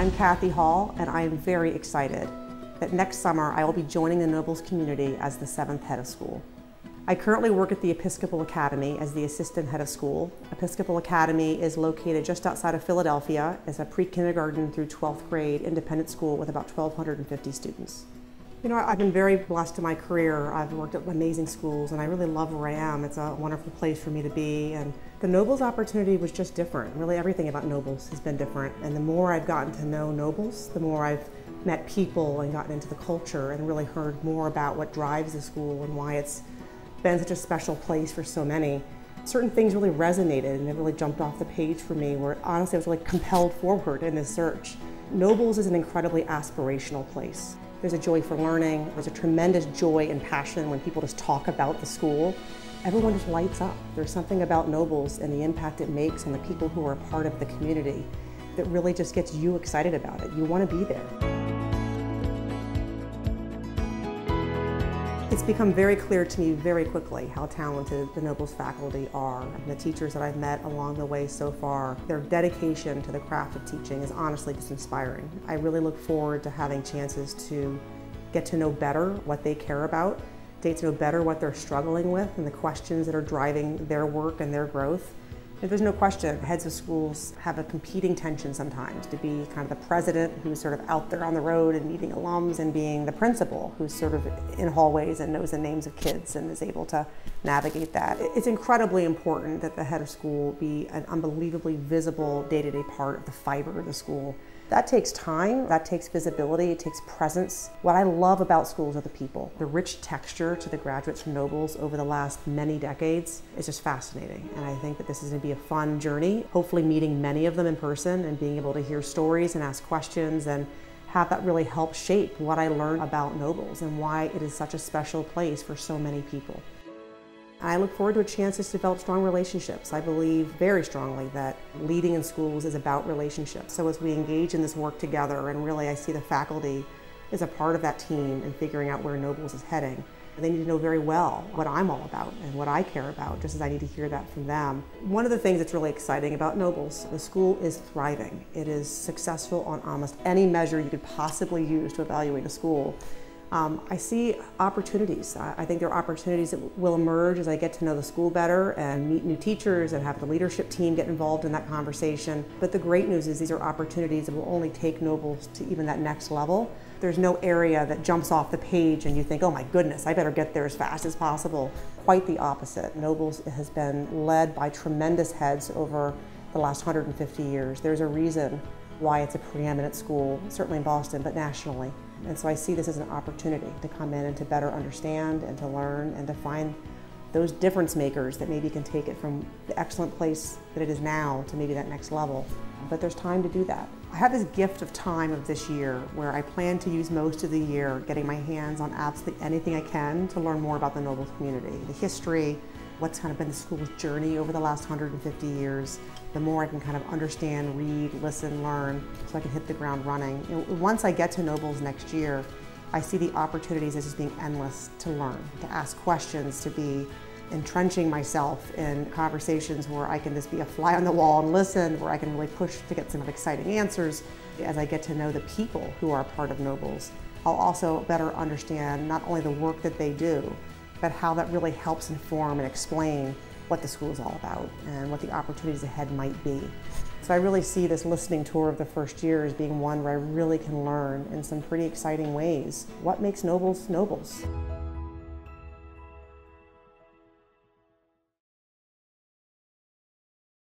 I'm Kathy Hall, and I am very excited that next summer I will be joining the Nobles community as the 7th head of school. I currently work at the Episcopal Academy as the assistant head of school. Episcopal Academy is located just outside of Philadelphia. It's a pre-kindergarten through 12th grade independent school with about 1,250 students. You know, I've been very blessed in my career. I've worked at amazing schools and I really love where I am. It's a wonderful place for me to be, and the Nobles opportunity was just different. Really everything about Nobles has been different, and the more I've gotten to know Nobles, the more I've met people and gotten into the culture and really heard more about what drives the school and why it's been such a special place for so many. Certain things really resonated and it really jumped off the page for me, where honestly I was really compelled forward in this search. Nobles is an incredibly aspirational place. There's a joy for learning, there's a tremendous joy and passion when people just talk about the school. Everyone just lights up. There's something about Nobles and the impact it makes on the people who are a part of the community that really just gets you excited about it. You want to be there. It's become very clear to me very quickly how talented the Nobles faculty are. And the teachers that I've met along the way so far, their dedication to the craft of teaching is honestly just inspiring. I really look forward to having chances to get to know better what they care about, get to know better what they're struggling with and the questions that are driving their work and their growth. And there's no question, heads of schools have a competing tension sometimes to be kind of the president who's sort of out there on the road and meeting alums, and being the principal who's sort of in hallways and knows the names of kids and is able to navigate that. It's incredibly important that the head of school be an unbelievably visible day-to-day part of the fiber of the school. That takes time, that takes visibility, it takes presence. What I love about schools are the people. The rich texture to the graduates from Nobles over the last many decades is just fascinating. And I think that this is going to be a fun journey, hopefully meeting many of them in person and being able to hear stories and ask questions and have that really help shape what I learned about Nobles and why it is such a special place for so many people. I look forward to a chance to develop strong relationships. I believe very strongly that leading in schools is about relationships. So as we engage in this work together, and really I see the faculty as a part of that team and figuring out where Nobles is heading, they need to know very well what I'm all about and what I care about, just as I need to hear that from them. One of the things that's really exciting about Nobles, the school is thriving. It is successful on almost any measure you could possibly use to evaluate a school. I see opportunities. I think there are opportunities that will emerge as I get to know the school better and meet new teachers and have the leadership team get involved in that conversation. But the great news is these are opportunities that will only take Nobles to even that next level. There's no area that jumps off the page and you think, oh my goodness, I better get there as fast as possible. Quite the opposite. Nobles has been led by tremendous heads over the last 150 years. There's a reason why it's a preeminent school, certainly in Boston, but nationally. And so I see this as an opportunity to come in and to better understand and to learn and to find those difference makers that maybe can take it from the excellent place that it is now to maybe that next level. But there's time to do that. I have this gift of time of this year where I plan to use most of the year getting my hands on absolutely anything I can to learn more about the Nobles community, the history, what's kind of been the school's journey over the last 150 years. The more I can kind of understand, read, listen, learn, so I can hit the ground running. You know, once I get to Nobles next year, I see the opportunities as just being endless to learn, to ask questions, to be entrenching myself in conversations where I can just be a fly on the wall and listen, where I can really push to get some exciting answers. As I get to know the people who are part of Nobles, I'll also better understand not only the work that they do, but how that really helps inform and explain what the school is all about and what the opportunities ahead might be. So I really see this listening tour of the first year as being one where I really can learn in some pretty exciting ways what makes Nobles Nobles.